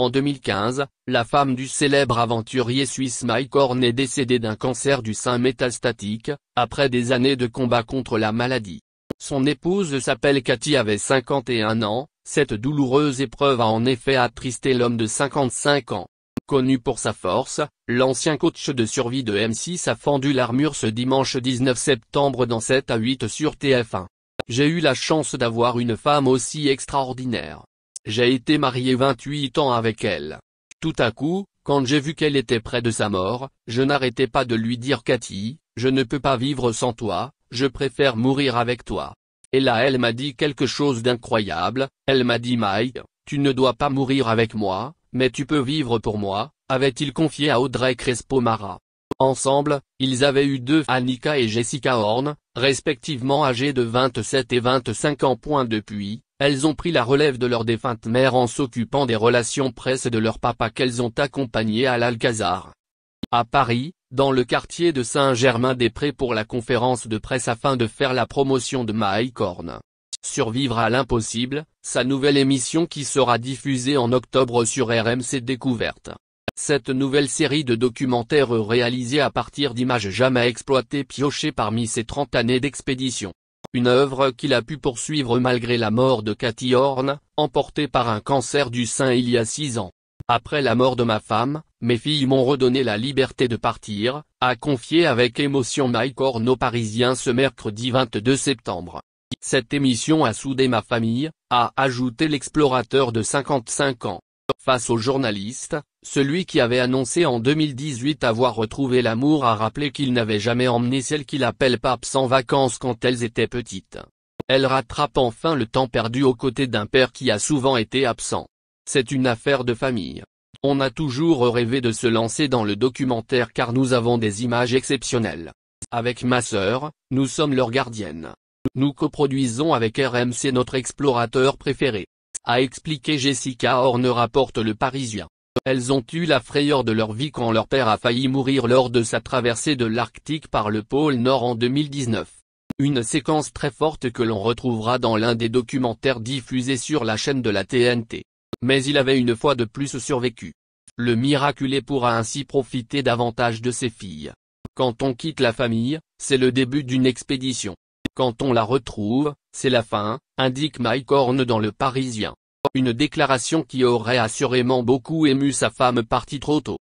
En 2015, la femme du célèbre aventurier suisse Mike Horn est décédée d'un cancer du sein métastatique, après des années de combat contre la maladie. Son épouse s'appelle Cathy, avait 51 ans, cette douloureuse épreuve a en effet attristé l'homme de 55 ans. Connu pour sa force, l'ancien coach de survie de M6 a fendu l'armure ce dimanche 19 septembre dans 7 à 8 sur TF1. J'ai eu la chance d'avoir une femme aussi extraordinaire. J'ai été marié 28 ans avec elle. Tout à coup, quand j'ai vu qu'elle était près de sa mort, je n'arrêtais pas de lui dire: Cathy, je ne peux pas vivre sans toi, je préfère mourir avec toi. Et là elle m'a dit quelque chose d'incroyable, elle m'a dit: Mike, tu ne dois pas mourir avec moi, mais tu peux vivre pour moi, avait-il confié à Audrey Crespo-Mara. Ensemble, ils avaient eu 2 Annika et Jessica Horn, respectivement âgées de 27 et 25 ans. Depuis, elles ont pris la relève de leur défunte mère en s'occupant des relations presse de leur papa qu'elles ont accompagné à l'Alcazar. À Paris, dans le quartier de Saint-Germain-des-Prés pour la conférence de presse afin de faire la promotion de Mike Horn. Survivre à l'impossible, sa nouvelle émission qui sera diffusée en octobre sur RMC Découverte. Cette nouvelle série de documentaires réalisée à partir d'images jamais exploitées piochées parmi ses 30 années d'expédition. Une œuvre qu'il a pu poursuivre malgré la mort de Cathy Horn, emportée par un cancer du sein il y a 6 ans. Après la mort de ma femme, mes filles m'ont redonné la liberté de partir, a confié avec émotion Mike Horn aux Parisiens ce mercredi 22 septembre. Cette émission a soudé ma famille, a ajouté l'explorateur de 55 ans. Face aux journalistes, celui qui avait annoncé en 2018 avoir retrouvé l'amour a rappelé qu'il n'avait jamais emmené celle qu'il appelle Paps en vacances quand elles étaient petites. Elle rattrape enfin le temps perdu aux côtés d'un père qui a souvent été absent. C'est une affaire de famille. On a toujours rêvé de se lancer dans le documentaire car nous avons des images exceptionnelles. Avec ma sœur, nous sommes leurs gardiennes. Nous coproduisons avec RMC notre explorateur préféré, a expliqué Jessica Horn, rapporte Le Parisien. Elles ont eu la frayeur de leur vie quand leur père a failli mourir lors de sa traversée de l'Arctique par le pôle Nord en 2019. Une séquence très forte que l'on retrouvera dans l'un des documentaires diffusés sur la chaîne de la TNT. Mais il avait une fois de plus survécu. Le miraculé pourra ainsi profiter davantage de ses filles. Quand on quitte la famille, c'est le début d'une expédition. Quand on la retrouve, c'est la fin, indique Mike Horn dans Le Parisien. Une déclaration qui aurait assurément beaucoup ému sa femme partie trop tôt.